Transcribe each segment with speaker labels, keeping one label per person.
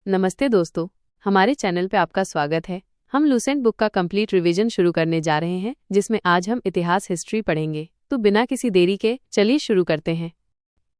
Speaker 1: नमस्ते दोस्तों, हमारे चैनल पे आपका स्वागत है। हम लूसेंट बुक का कंप्लीट रिवीजन शुरू करने जा रहे हैं, जिसमें आज हम इतिहास हिस्ट्री पढ़ेंगे। तो बिना किसी देरी के चलिए शुरू करते हैं।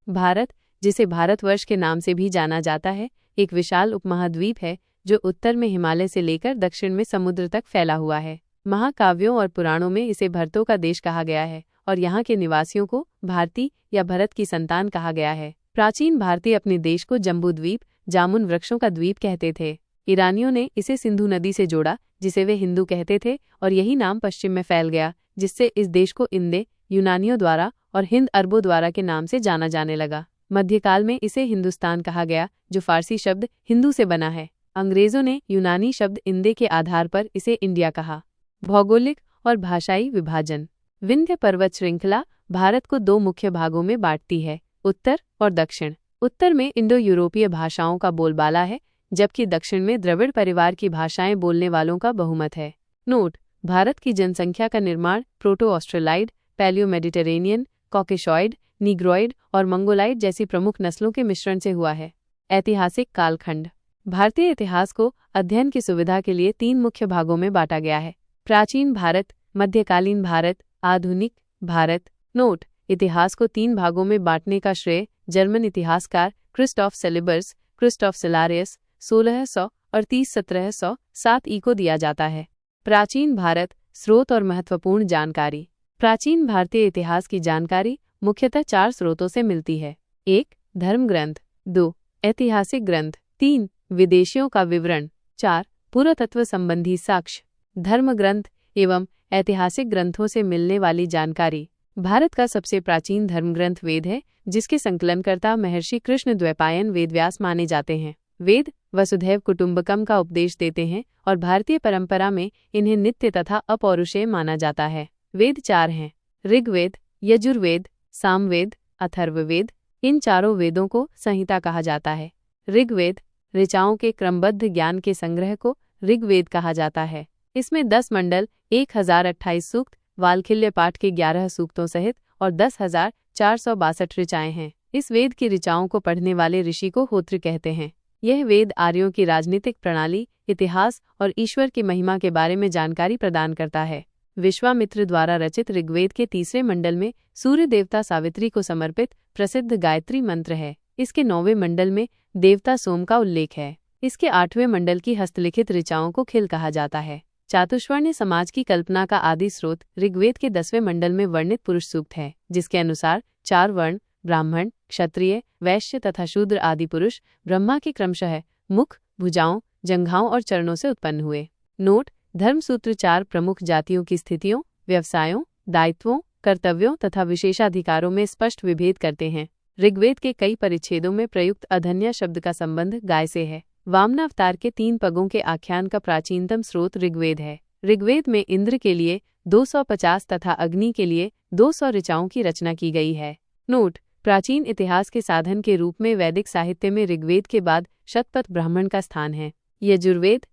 Speaker 1: भारत, जिसे भारतवर्ष के नाम से भी जाना जाता है, एक विशाल उपमहाद्वीप है जो उत्तर में हिमालय से लेकर दक्षिण में समुद्र तक फैला हुआ है। महाकाव्यों और पुराणों में इसे भरतों का देश कहा गया है और यहाँ के निवासियों को भारती या भरत की संतान कहा गया है। प्राचीन भारतीय अपने देश को जम्बूद्वीप, जामुन वृक्षों का द्वीप कहते थे। ईरानियों ने इसे सिंधु नदी से जोड़ा, जिसे वे हिंदू कहते थे, और यही नाम पश्चिम में फैल गया, जिससे इस देश को इंदे यूनानियों द्वारा और हिंद अरबों द्वारा के नाम से जाना जाने लगा। मध्यकाल में इसे हिंदुस्तान कहा गया, जो फारसी शब्द हिंदू से बना है। अंग्रेजों ने यूनानी शब्द इंदे के आधार पर इसे इंडिया कहा। भौगोलिक और भाषाई विभाजन। विंध्य पर्वत श्रृंखला भारत को दो मुख्य भागों में बांटती है, उत्तर और दक्षिण। उत्तर में इंडो यूरोपीय भाषाओं का बोलबाला है, जबकि दक्षिण में द्रविड़ परिवार की भाषाएं बोलने वालों का बहुमत है। नोट: भारत की जनसंख्या का निर्माण proto Australoid, paleo Mediterranean, Caucasoid, Negroid और मंगोलाइड जैसी प्रमुख नस्लों के मिश्रण से हुआ है। ऐतिहासिक कालखंड। भारतीय इतिहास को अध्ययन की सुविधा के लिए तीन मुख्य भागों में बांटा गया है: प्राचीन भारत, मध्यकालीन भारत, आधुनिक भारत। नोट: इतिहास को तीन भागों में बांटने का श्रेय जर्मन इतिहासकार क्रिस्टॉफ सेलिबर्स, क्रिस्टॉफ सेलारियस 1638-1707 ई को दिया जाता है। प्राचीन भारत, स्रोत और महत्वपूर्ण जानकारी। प्राचीन भारतीय इतिहास की जानकारी मुख्यतः चार स्रोतों से मिलती है: 1. धर्म ग्रंथ, 2. ऐतिहासिक ग्रंथ, 3. विदेशियों का विवरण, 4. पुरातत्व संबंधी साक्ष्य। धर्म ग्रंथ एवं ऐतिहासिक ग्रंथों से मिलने वाली जानकारी। भारत का सबसे प्राचीन धर्मग्रंथ वेद है, जिसके संकलनकर्ता महर्षि कृष्णद्वैपायन वेदव्यास माने जाते हैं। वेद वसुधैव कुटुंबकम का उपदेश देते हैं और भारतीय परंपरा में इन्हें नित्य तथा अपौरुषेय माना जाता है। वेद चार हैं: ऋग्वेद, यजुर्वेद, सामवेद, अथर्ववेद। इन चारों वेदों को संहिता कहा जाता है। ऋग्वेद ऋचाओं के क्रमबद्ध ज्ञान के संग्रह को ऋग्वेद कहा जाता है। इसमें 10 मंडल, 1028 सूक्त, वाल्खिल्य पाठ के 11 सूक्तों सहित और 10,462 ऋचाएं हैं। इस वेद की ऋचाओं को पढ़ने वाले ऋषि को होत्र कहते हैं। यह वेद आर्यों की राजनीतिक प्रणाली, इतिहास और ईश्वर की महिमा के बारे में जानकारी प्रदान करता है। विश्वामित्र द्वारा रचित ऋग्वेद के तीसरे मंडल में सूर्य देवता सावित्री को समर्पित प्रसिद्ध गायत्री मंत्र है। इसके 9वें मंडल में देवता सोम का उल्लेख है। इसके 8वें मंडल की हस्तलिखित ऋचाओं को खिल कहा जाता है। चातुष्वर्ण्य समाज की कल्पना का आदि स्रोत ऋग्वेद के 10वें मंडल में वर्णित पुरुष सूक्त है, जिसके अनुसार 4 वर्ण ब्राह्मण, क्षत्रिय, वैश्य तथा शूद्र आदि पुरुष ब्रह्मा के क्रमशः मुख, भुजाओं, जंघाओं और चरणों से उत्पन्न हुए। नोट: धर्मसूत्र 4 प्रमुख जातियों की स्थितियों, व्यवसायों, दायित्वों, कर्तव्यों तथा विशेषाधिकारों में स्पष्ट विभेद करते हैं। ऋग्वेद के कई परिच्छेदों में प्रयुक्त अधन्या शब्द का संबंध गाय से है। वामनावतार के 3 पगों के आख्यान का प्राचीनतम स्रोत ऋग्वेद है। ऋग्वेद में इंद्र के लिए 250 तथा अग्नि के लिए 200 ऋचाओं की रचना की गई है। नोट: प्राचीन इतिहास के साधन के रूप में वैदिक साहित्य में ऋग्वेद के बाद शतपथ ब्राह्मण का स्थान है। यजुर्वेद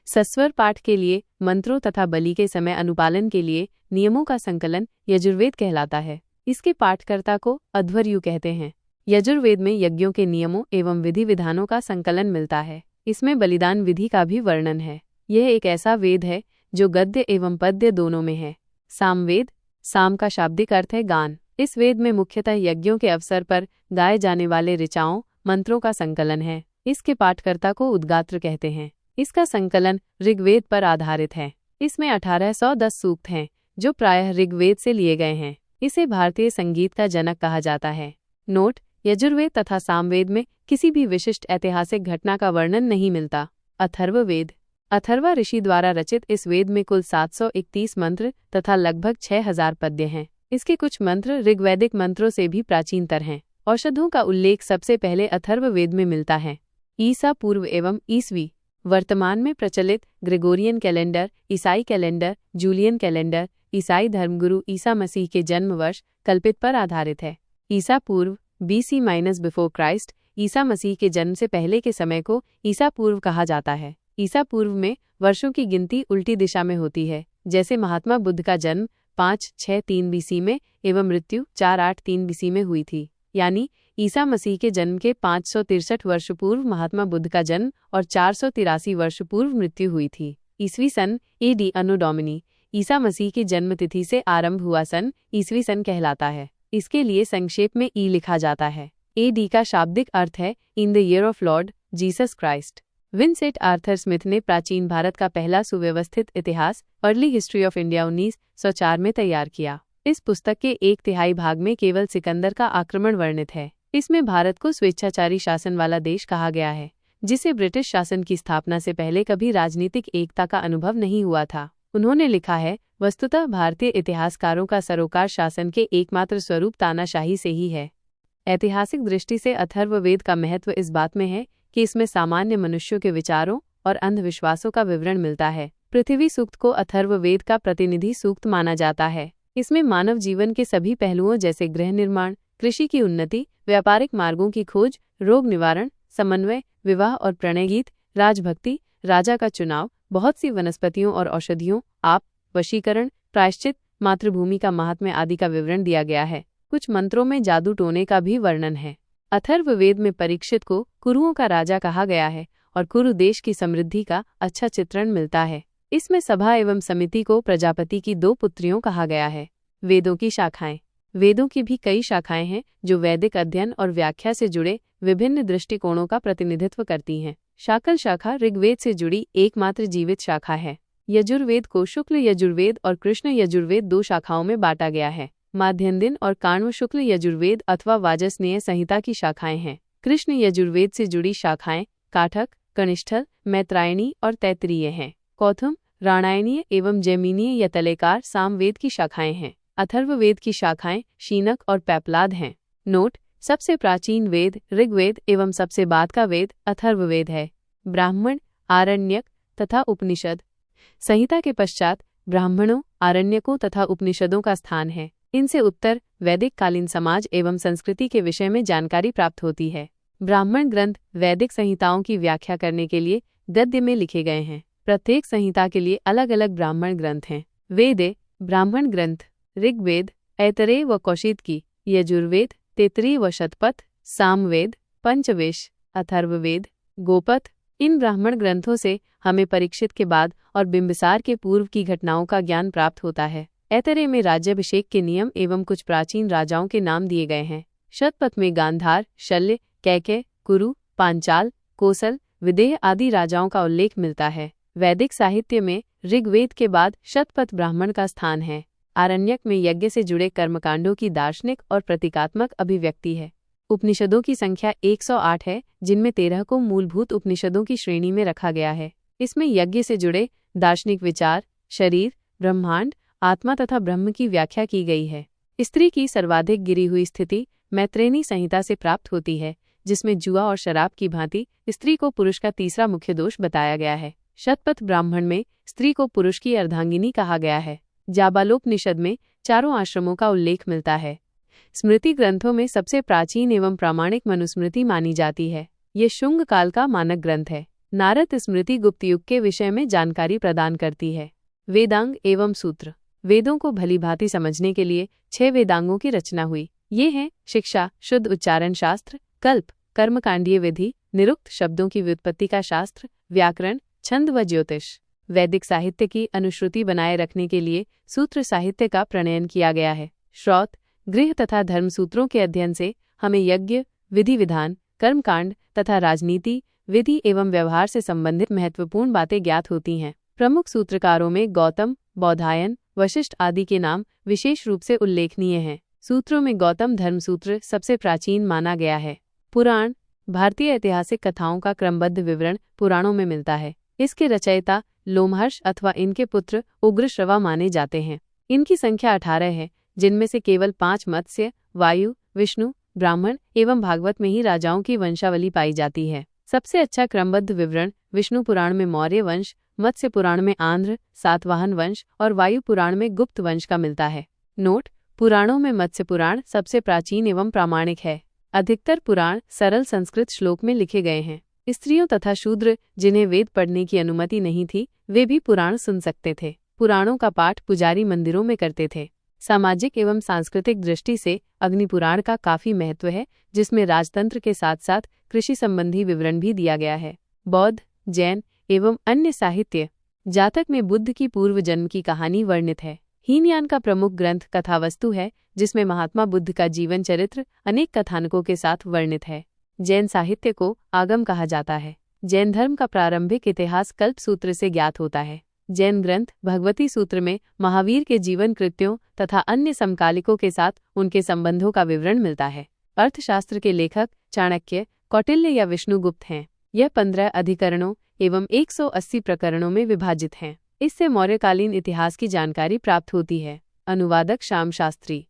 Speaker 1: सस्वर पाठ के लिए, मंत्रों तथा बलि के समय अनुपालन के लिए नियमों का संकलन यजुर्वेद कहलाता है। इसके पाठकर्ता को अध्वर्यु कहते हैं। यजुर्वेद में यज्ञों के नियमों एवं विधि विधानों का संकलन मिलता है। इसमें बलिदान विधि का भी वर्णन है। यह एक ऐसा वेद है जो गद्य एवं पद्य दोनों में है। सामवेद, साम का शाब्दिक अर्थ है गान। इस वेद में मुख्यतः यज्ञों के अवसर पर गाए जाने वाले ऋचाओं, मंत्रों का संकलन है। इसके पाठकर्ता को उद्गात्र कहते हैं। इसका संकलन ऋग्वेद पर आधारित है। इसमें 1810 सूक्त हैं, जो प्रायः ऋग्वेद से लिए गए हैं। इसे भारतीय संगीत का जनक कहा जाता है। नोट: यजुर्वेद तथा सामवेद में किसी भी विशिष्ट ऐतिहासिक घटना का वर्णन नहीं मिलता। अथर्ववेद अथर्वा ऋषि द्वारा रचित इस वेद में कुल 731 मंत्र तथा लगभग 6000 पद्य हैं। इसके कुछ मंत्र ऋग्वैदिक मंत्रों से भी प्राचीनतर हैं। औषधों का उल्लेख सबसे पहले अथर्ववेद में मिलता है। ईसा पूर्व एवं ईसवी वर्तमान में प्रचलित ग्रेगोरियन कैलेंडर, ईसाई कैलेंडर, जूलियन कैलेंडर ईसाई धर्मगुरु ईसा मसीह के जन्म वर्ष कल्पित पर आधारित है। ईसा पूर्व BC before Christ Isa Masih के जन्म से पहले के समय को ईसा पूर्व कहा जाता है। ईसा पूर्व में वर्षों की गिनती उल्टी दिशा में होती है, जैसे महात्मा बुद्ध का जन्म 563 BC में एवं मृत्यु 483 BC में हुई थी। यानी ईसा मसीह के जन्म के 563 वर्ष पूर्व महात्मा बुद्ध का जन्म और 483 वर्ष पूर्व मृत्यु हुई थी। ईस्वी सन AD अन्नो डोमिनी ईसा मसीह की जन्म तिथि से आरंभ हुआ सन ईस्वी सन कहलाता है। इसके लिए संक्षेप में ई लिखा जाता है। AD का शाब्दिक अर्थ है in the year of Lord Jesus Christ. Vincent Arthur Smith ने प्राचीन भारत का पहला सुव्यवस्थित इतिहास अर्ली हिस्ट्री ऑफ इंडिया 1904 में तैयार किया। इस पुस्तक के 1/3 भाग में केवल सिकंदर का आक्रमण वर्णित है। इसमें भारत को स्वेच्छाचारी शासन वाला देश कहा गया है, जिसे ब्रिटिश शासन की स्थापना से पहले कभी राजनीतिक एकता का अनुभव नहीं हुआ था। उन्होंने लिखा है, वस्तुतः भारतीय इतिहासकारों का सरोकार शासन के एकमात्र स्वरूप तानाशाही से ही है। ऐतिहासिक दृष्टि से अथर्ववेद का महत्व इस बात में है कि इसमें सामान्य मनुष्यों के विचारों और अंधविश्वासों का विवरण मिलता है। पृथ्वी सूक्त को अथर्ववेद का प्रतिनिधि सूक्त माना जाता है। इसमें मानव जीवन के सभी पहलुओं जैसे गृह निर्माण, कृषि की उन्नति, व्यापारिक मार्गों की खोज, रोग निवारण, समन्वय, विवाह और प्रणय गीत, राजभक्ति, राजा का चुनाव, बहुत सी वनस्पतियों और औषधियों, आप, वशीकरण, प्रायश्चित, मातृभूमि का महात्म्य आदि का विवरण दिया गया है। कुछ मंत्रों में जादू टोने का भी वर्णन है। अथर्ववेद में परीक्षित को कुरुओं का राजा कहा गया है और कुरु देश की समृद्धि का अच्छा चित्रण मिलता है। इसमें सभा एवं समिति को प्रजापति की 2 पुत्रियों कहा गया है। वेदों की शाखाएं। वेदों की भी कई शाखाएं हैं जो वैदिक अध्ययन और व्याख्या से जुड़े विभिन्न दृष्टिकोणों का प्रतिनिधित्व करती हैं। शाकल शाखा ऋग्वेद से जुड़ी एकमात्र जीवित शाखा है। यजुर्वेद को शुक्ल यजुर्वेद और कृष्ण यजुर्वेद 2 शाखाओं में बांटा गया है। माध्यन्दिन और काण्व शुक्ल यजुर्वेद अथवा वाजसनेय संहिता की शाखाएं हैं। कृष्ण यजुर्वेद से जुड़ी शाखाएं काठक, कनिष्ठल, मैत्रायणी और तैत्तिरीय हैं। कौथुम, राणायणीय एवं जैमिनीय या तलेकार सामवेद की शाखाएं हैं। अथर्ववेद की शाखाएं शीनक और पैपलाद हैं। नोट: सबसे प्राचीन वेद ऋग्वेद एवं सबसे बाद का वेद अथर्ववेद है। ब्राह्मण, आरण्यक तथा उपनिषद। संहिता के पश्चात ब्राह्मणों, आरण्यकों तथा उपनिषदों का स्थान है। इनसे उत्तर वैदिक कालीन समाज एवं संस्कृति के विषय में जानकारी प्राप्त होती है। ब्राह्मण ग्रंथ वैदिक संहिताओं की व्याख्या करने के लिए गद्य में लिखे गए हैं। प्रत्येक संहिता के लिए अलग अलग ब्राह्मण ग्रंथ हैं। वेदे ब्राह्मण ग्रंथ ऋग्वेद, ऐतरेय व कौशिकी, यजुर्वेद, तैत्तिरीय व शतपथ, सामवेद, पंचवेश, अथर्ववेद, गोपथ। इन ब्राह्मण ग्रंथों से हमें परीक्षित के बाद और बिंबिसार के पूर्व की घटनाओं का ज्ञान प्राप्त होता है। ऐतरेय में राज्याभिषेक के नियम एवं कुछ प्राचीन राजाओं के नाम दिए गए हैं। शतपथ में गांधार, शल्य, कैकेय, कुरु, पांचाल, कोसल, विदेह आदि राजाओं का उल्लेख मिलता है। वैदिक साहित्य में ऋग्वेद के बाद शतपथ ब्राह्मण का स्थान है। आरण्यक में यज्ञ से जुड़े कर्मकांडों की दार्शनिक और प्रतीकात्मक अभिव्यक्ति है। उपनिषदों की संख्या 108 है, जिनमें 13 को मूलभूत उपनिषदों की श्रेणी में रखा गया है। इसमें यज्ञ से जुड़े दार्शनिक विचार, शरीर, ब्रह्मांड, आत्मा तथा ब्रह्म की व्याख्या की गई है। स्त्री की सर्वाधिक गिरी हुई स्थिति मैत्रेयी संहिता से प्राप्त होती है, जिसमें जुआ और शराब की भांति स्त्री को पुरुष का तीसरा मुख्य दोष बताया गया है। शतपथ ब्राह्मण में स्त्री को पुरुष की अर्धांगिनी कहा गया है। जाबालोपनिषद में 4 आश्रमों का उल्लेख मिलता है। स्मृति ग्रंथों में सबसे प्राचीन एवं प्रामाणिक मनुस्मृति मानी जाती है। ये शुंग काल का मानक ग्रंथ है। नारद स्मृति गुप्त युग के विषय में जानकारी प्रदान करती है। वेदांग एवं सूत्र। वेदों को भलीभांति समझने के लिए 6 वेदांगों की रचना हुई। ये हैं शिक्षा, शुद्ध उच्चारण शास्त्र, कल्प, कर्मकांडीय विधि, निरुक्त शब्दों की व्युत्पत्ति का शास्त्र, व्याकरण, छंद व ज्योतिष। वैदिक साहित्य की अनुश्रुति बनाए रखने के लिए सूत्र साहित्य का प्रणयन किया गया है। श्रौत, गृह तथा धर्म सूत्रों के अध्ययन से हमें यज्ञ, विधि विधान, कर्मकांड तथा राजनीति, विधि एवं व्यवहार से संबंधित महत्वपूर्ण बातें ज्ञात होती हैं। प्रमुख सूत्रकारों में गौतम, बौधायन, वशिष्ठ आदि के नाम विशेष रूप से उल्लेखनीय हैं। सूत्रों में गौतम धर्मसूत्र सबसे प्राचीन माना गया है। पुराण, भारतीय ऐतिहासिक कथाओं का क्रमबद्ध विवरण पुराणों में मिलता है। इसके रचयिता लोमहर्ष अथवा इनके पुत्र उग्रश्रवा माने जाते हैं। इनकी संख्या 18 है, जिनमें से केवल 5 मत्स्य, वायु, विष्णु, ब्राह्मण एवं भागवत में ही राजाओं की वंशावली पाई जाती है। सबसे अच्छा क्रमबद्ध विवरण विष्णु पुराण में मौर्य वंश, मत्स्य पुराण में आंध्र, सातवाहन वंश और वायु पुराण में गुप्त वंश का मिलता है। नोट: पुराणों में मत्स्य पुराण सबसे प्राचीन एवं प्रामाणिक है। अधिकतर पुराण सरल संस्कृत श्लोक में लिखे गए हैं। स्त्रियों तथा शूद्र जिन्हें वेद पढ़ने की अनुमति नहीं थी, वे भी पुराण सुन सकते थे। पुराणों का पाठ पुजारी मंदिरों में करते थे। सामाजिक एवं सांस्कृतिक दृष्टि से अग्निपुराण का काफी महत्व है, जिसमें राजतंत्र के साथ साथ कृषि संबंधी विवरण भी दिया गया है। बौद्ध, जैन एवं अन्य साहित्य। जातक में बुद्ध की पूर्व जन्म की कहानी वर्णित है। हीनयान का प्रमुख ग्रंथ कथावस्तु है, जिसमें महात्मा बुद्ध का जीवन चरित्र अनेक कथानकों के साथ वर्णित है। जैन साहित्य को आगम कहा जाता है। जैन धर्म का प्रारंभिक इतिहास कल्प सूत्र से ज्ञात होता है। जैन ग्रंथ भगवती सूत्र में महावीर के जीवन कृत्यों तथा अन्य समकालिकों के साथ उनके संबंधों का विवरण मिलता है। अर्थशास्त्र के लेखक चाणक्य, कौटिल्य या विष्णुगुप्त हैं। यह 15 अधिकरणों एवं 180 प्रकरणों में विभाजित हैं। इससे मौर्यकालीन इतिहास की जानकारी प्राप्त होती है। अनुवादक श्याम शास्त्री।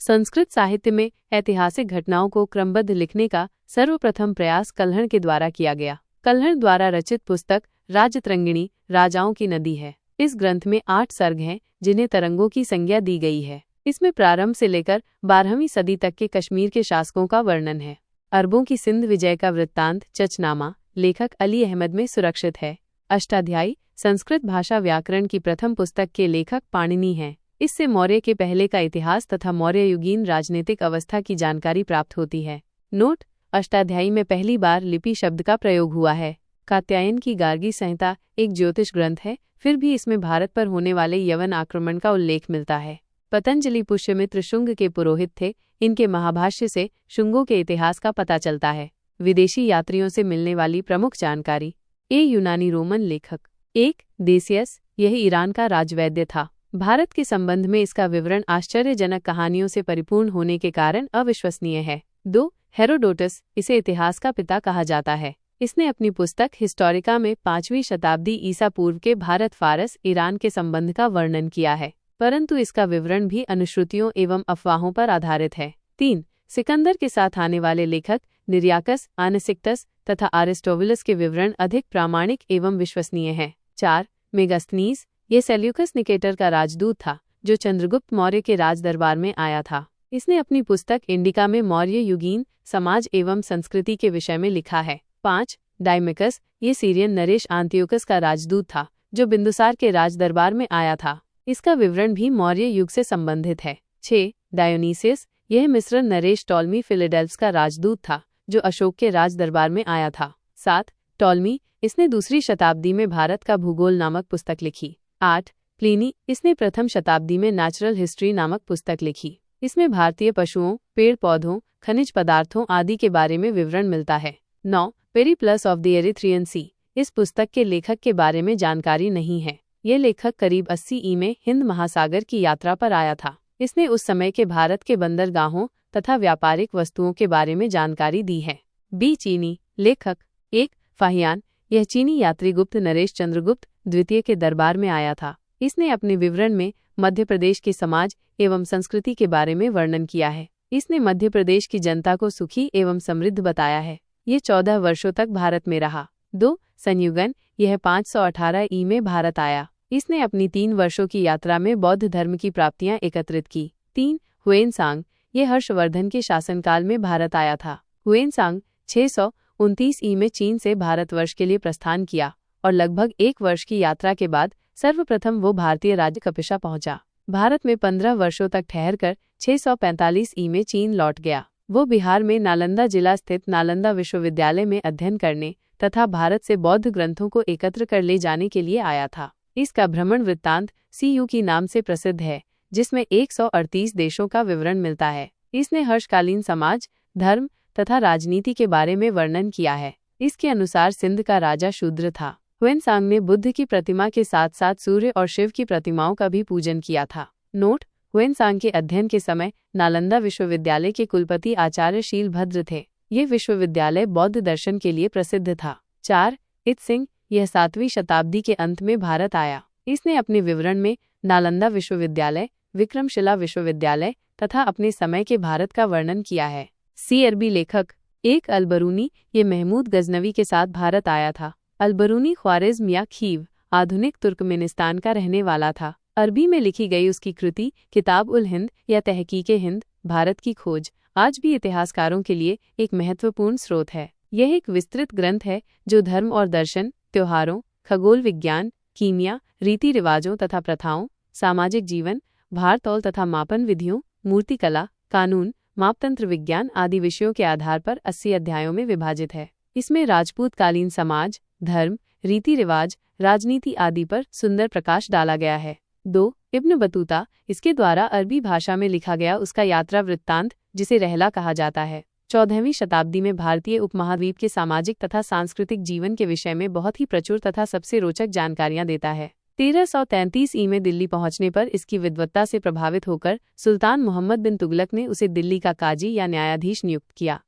Speaker 1: संस्कृत साहित्य में ऐतिहासिक घटनाओं को क्रमबद्ध लिखने का सर्वप्रथम प्रयास कल्हण के द्वारा किया गया। कल्हण द्वारा रचित पुस्तक राजतरंगिणी राजाओं की नदी है। इस ग्रंथ में 8 सर्ग हैं, जिन्हें तरंगों की संज्ञा दी गई है। इसमें प्रारंभ से लेकर 12वीं सदी तक के कश्मीर के शासकों का वर्णन है। अरबों की सिंध विजय का वृत्तांत चचनामा लेखक अली अहमद में सुरक्षित है। अष्टाध्यायी संस्कृत भाषा व्याकरण की प्रथम पुस्तक के लेखक पाणिनि हैं। इससे मौर्य के पहले का इतिहास तथा मौर्ययुगीन राजनीतिक अवस्था की जानकारी प्राप्त होती है। नोट: अष्टाध्यायी में पहली बार लिपि शब्द का प्रयोग हुआ है। कात्यायन की गार्गी संहिता एक ज्योतिष ग्रंथ है, फिर भी इसमें भारत पर होने वाले यवन आक्रमण का उल्लेख मिलता है। पतंजलि पुष्यमित्र शुंग के पुरोहित थे। इनके महाभाष्य से शुंगों के इतिहास का पता चलता है। विदेशी यात्रियों से मिलने वाली प्रमुख जानकारी। यूनानी रोमन लेखक। 1. देसियस, यह ईरान का राजवैद्य था। भारत के संबंध में इसका विवरण आश्चर्यजनक कहानियों से परिपूर्ण होने के कारण अविश्वसनीय है। 2. हेरोडोटस, इसे इतिहास का पिता कहा जाता है। इसने अपनी पुस्तक हिस्टोरिका में 5वीं शताब्दी ईसा पूर्व के भारत फारस ईरान के संबंध का वर्णन किया है, परंतु इसका विवरण भी अनुश्रुतियों एवं अफवाहों पर आधारित है। 3. सिकंदर के साथ आने वाले लेखक निर्याकस, आनसिक्टस तथा अरिस्टोबुलस के विवरण अधिक प्रामाणिक एवं विश्वसनीय हैं। 4. मेगास्थनीज, ये सेल्यूकस निकेटर का राजदूत था, जो चंद्रगुप्त मौर्य के राज दरबार में आया था। इसने अपनी पुस्तक इंडिका में मौर्य युगीन समाज एवं संस्कृति के विषय में लिखा है। 5. डायमेकस, ये सीरियन नरेश आंतियोकस का राजदूत था, जो बिंदुसार के राज दरबार में आया था। इसका विवरण भी मौर्य युग से संबंधित है। 6. डायोनीसियस, यह मिस्र नरेश टॉलमी फिलाडेल्फस का राजदूत था, जो अशोक के राज दरबार में आया था। 7. टॉलमी, इसने 2री शताब्दी में भारत का भूगोल नामक पुस्तक लिखी। 8. प्लिनी, इसने प्रथम शताब्दी में नेचुरल हिस्ट्री नामक पुस्तक लिखी। इसमें भारतीय पशुओं, पेड़ पौधों, खनिज पदार्थों आदि के बारे में विवरण मिलता है। 9. पेरिप्लस ऑफ द एरिथ्रियन सी, इस पुस्तक के लेखक के बारे में जानकारी नहीं है। यह लेखक करीब 80 ई में हिंद महासागर की यात्रा पर आया था। इसने उस समय के भारत के बंदरगाहों तथा व्यापारिक वस्तुओं के बारे में जानकारी दी है। बी. चीनी लेखक। 1. फाहियान, यह चीनी यात्री गुप्त नरेश चंद्रगुप्त द्वितीय के दरबार में आया था। इसने अपने विवरण में मध्य प्रदेश के समाज एवं संस्कृति के बारे में वर्णन किया है। इसने मध्य प्रदेश की जनता को सुखी एवं समृद्ध बताया है। ये 14 वर्षों तक भारत में रहा। 2. संयुगन, यह 518 ई में भारत आया। इसने अपनी 3 वर्षों की यात्रा में बौद्ध धर्म की प्राप्तियां एकत्रित की। 3. हुएनसांग, यह हर्षवर्धन के शासनकाल में भारत आया था। हुएनसांग 629 ई में चीन से भारतवर्ष के लिए प्रस्थान किया और लगभग 1 वर्ष की यात्रा के बाद सर्वप्रथम वो भारतीय राज्य कपिशा पहुंचा। भारत में 15 वर्षों तक ठहरकर 645 ई में चीन लौट गया। वो बिहार में नालंदा जिला स्थित नालंदा विश्वविद्यालय में अध्ययन करने तथा भारत से बौद्ध ग्रंथों को एकत्र कर ले जाने के लिए आया था। इसका भ्रमण वृत्तांत CU की नाम से प्रसिद्ध है, जिसमें 138 देशों का विवरण मिलता है। इसने हर्षकालीन समाज, धर्म तथा राजनीति के बारे में वर्णन किया है। इसके अनुसार सिंध का राजा शूद्र था। हुएनसांग ने बुद्ध की प्रतिमा के साथ साथ सूर्य और शिव की प्रतिमाओं का भी पूजन किया था। नोट: हुएनसांग के अध्ययन के समय नालंदा विश्वविद्यालय के कुलपति आचार्य शीलभद्र थे। ये विश्वविद्यालय बौद्ध दर्शन के लिए प्रसिद्ध था। 4. इत्सिंग, यह 7वीं शताब्दी के अंत में भारत आया। इसने अपने विवरण में नालंदा विश्वविद्यालय, विक्रमशिला विश्वविद्यालय तथा अपने समय के भारत का वर्णन किया है। अरबी लेखक। 1. अलबरूनी, ये महमूद गजनवी के साथ भारत आया था। अलबरूनी ख्वारिज़्म या खीव, आधुनिक तुर्कमेनिस्तान का रहने वाला था। अरबी में लिखी गई उसकी कृति किताब उल हिंद या तहकीके हिंद, भारत की खोज, आज भी इतिहासकारों के लिए एक महत्वपूर्ण स्रोत है। यह एक विस्तृत ग्रंथ है जो धर्म और दर्शन, त्योहारों, खगोल विज्ञान, कीमिया, रीति रिवाजों तथा प्रथाओं, सामाजिक जीवन भारतौल तथा मापन विधियों, मूर्तिकला, कानून, मापतंत्र विज्ञान आदि विषयों के आधार पर 80 अध्यायों में विभाजित है। इसमें राजपूत कालीन समाज, धर्म, रीति रिवाज, राजनीति आदि पर सुंदर प्रकाश डाला गया है। 2. इब्न बतूता, इसके द्वारा अरबी भाषा में लिखा गया उसका यात्रा वृत्तांत, जिसे रहला कहा जाता है, 14वीं शताब्दी में भारतीय उपमहाद्वीप के सामाजिक तथा सांस्कृतिक जीवन के विषय में बहुत ही प्रचुर तथा सबसे रोचक जानकारियां देता है। 1333 ई में दिल्ली पहुंचने पर इसकी विद्वत्ता से प्रभावित होकर सुल्तान मोहम्मद बिन तुगलक ने उसे दिल्ली का काजी या न्यायाधीश नियुक्त किया।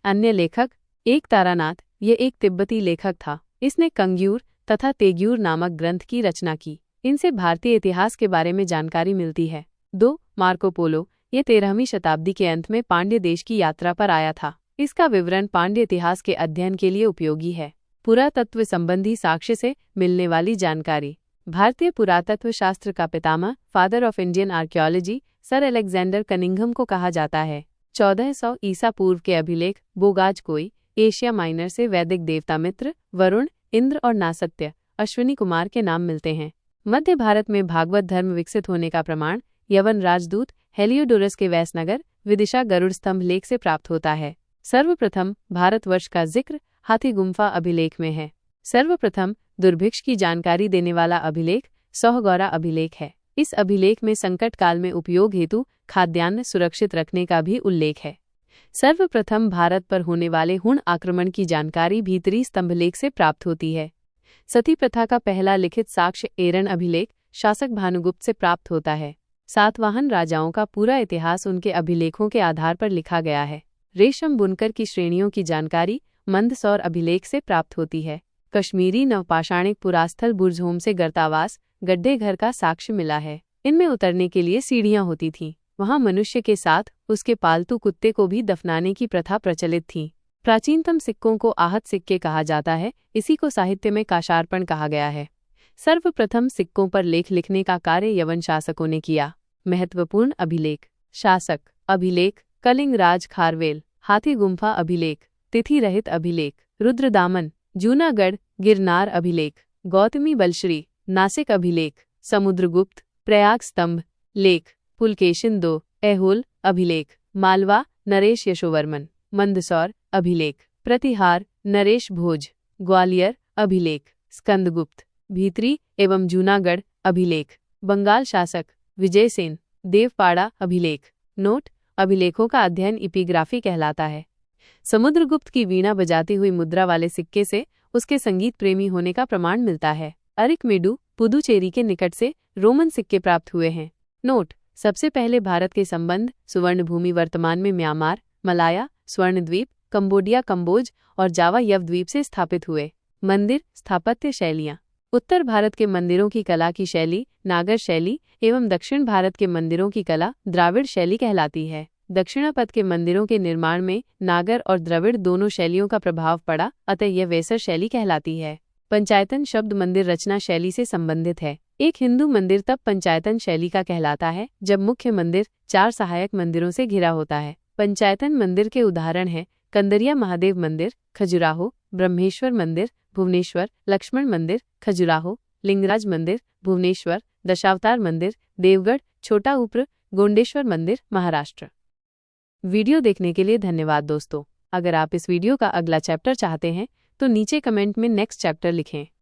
Speaker 1: अन्य लेखक, एक तारानाथ, ये एक तिब्बती लेखक था। इसने कंग्यूर तथा तेग्यूर नामक ग्रंथ की रचना की। इनसे भारतीय इतिहास के बारे में जानकारी मिलती है। 2. मार्को पोलो, ये 13वीं शताब्दी के अंत में पांड्य देश की यात्रा पर आया था। इसका विवरण पांड्य इतिहास के अध्ययन के लिए उपयोगी है। पुरातत्व संबंधी साक्ष्य से मिलने वाली जानकारी। भारतीय पुरातत्व शास्त्र का पितामह, father of Indian archaeology, sir Alexander Cunningham को कहा जाता है। 1400 ईसा पूर्व के अभिलेख बोगाजकोई, एशिया माइनर से वैदिक देवता मित्र, वरुण, इंद्र और नासत्य, अश्विनी कुमार के नाम मिलते हैं। मध्य भारत में भागवत धर्म विकसित होने का प्रमाण यवन राजदूत हेलियोडोरस के वैसनगर, विदिशा गरुड़ स्तंभ लेख से प्राप्त होता है। सर्वप्रथम भारतवर्ष का जिक्र हाथी गुम्फा अभिलेख में है। सर्वप्रथम दुर्भिक्ष की जानकारी देने वाला अभिलेख सोहगौरा अभिलेख है। इस अभिलेख में संकट काल में उपयोग हेतु खाद्यान्न सुरक्षित रखने का भी उल्लेख है। सर्वप्रथम भारत पर होने वाले हुण आक्रमण की जानकारी भीतरी स्तंभलेख से प्राप्त होती है। सती प्रथा का पहला लिखित साक्ष्य एरन अभिलेख शासक भानुगुप्त से प्राप्त होता है। सातवाहन राजाओं का पूरा इतिहास उनके अभिलेखों के आधार पर लिखा गया है। रेशम बुनकर की श्रेणियों की जानकारी मंदसौर अभिलेख से प्राप्त होती है। कश्मीरी नवपाषाणिक पुरास्थल बुर्जहोम से गर्तावास, गड्ढे घर का साक्ष्य मिला है। इनमें उतरने के लिए सीढ़ियां होती थीं। वहां मनुष्य के साथ उसके पालतू कुत्ते को भी दफनाने की प्रथा प्रचलित थी। प्राचीनतम सिक्कों को आहत सिक्के कहा जाता है। इसी को साहित्य में काशार्पण कहा गया है। सर्वप्रथम सिक्कों पर लेख लिखने का कार्य यवन शासकों ने किया। महत्वपूर्ण अभिलेख। शासक अभिलेख, कलिंग राज खारवेल, हाथी गुम्फा अभिलेख, तिथि रहित अभिलेख, रुद्रदामन, जूनागढ़, गिरनार अभिलेख, गौतमी बलश्री, नासिक अभिलेख, समुद्रगुप्त, प्रयाग स्तंभ लेख, पुलकेशिन II, ऐहोल अभिलेख, मालवा, नरेश यशोवर्मन, मंदसौर अभिलेख, प्रतिहार, नरेश भोज, ग्वालियर अभिलेख, स्कंदगुप्त, भीतरी एवं जूनागढ़ अभिलेख, बंगाल शासक विजयसेन, देवपाड़ा अभिलेख। नोट: अभिलेखों का अध्ययन इपिग्राफी कहलाता है। समुद्रगुप्त की वीणा बजाती हुई मुद्रा वाले सिक्के से उसके संगीत प्रेमी होने का प्रमाण मिलता है। अरिकमेडु, पुदुचेरी के निकट से रोमन सिक्के प्राप्त हुए हैं। नोट: सबसे पहले भारत के संबंध सुवर्णभूमि वर्तमान में म्यांमार, मलाया, स्वर्णद्वीप, कंबोडिया, कंबोज और जावा यवद्वीप से स्थापित हुए। मंदिर स्थापत्य शैलियाँ। उत्तर भारत के मंदिरों की कला की शैली नागर शैली एवं दक्षिण भारत के मंदिरों की कला द्राविड़ शैली कहलाती है। दक्षिणापथ के मंदिरों के निर्माण में नागर और द्रविड़ दोनों शैलियों का प्रभाव पड़ा, अतः यह वेसर शैली कहलाती है। पंचायतन शब्द मंदिर रचना शैली से संबंधित है। एक हिंदू मंदिर तब पंचायतन शैली का कहलाता है जब मुख्य मंदिर 4 सहायक मंदिरों से घिरा होता है। पंचायतन मंदिर के उदाहरण हैं कंदरिया महादेव मंदिर, खजुराहो, ब्रह्मेश्वर मंदिर, भुवनेश्वर, लक्ष्मण मंदिर, खजुराहो, लिंगराज मंदिर, भुवनेश्वर, दशावतार मंदिर, देवगढ़, छोटा उप्र, गोंडेश्वर मंदिर, महाराष्ट्र। वीडियो देखने के लिए धन्यवाद दोस्तों। अगर आप इस वीडियो का अगला चैप्टर चाहते हैं तो नीचे कमेंट में नेक्स्ट चैप्टर लिखें।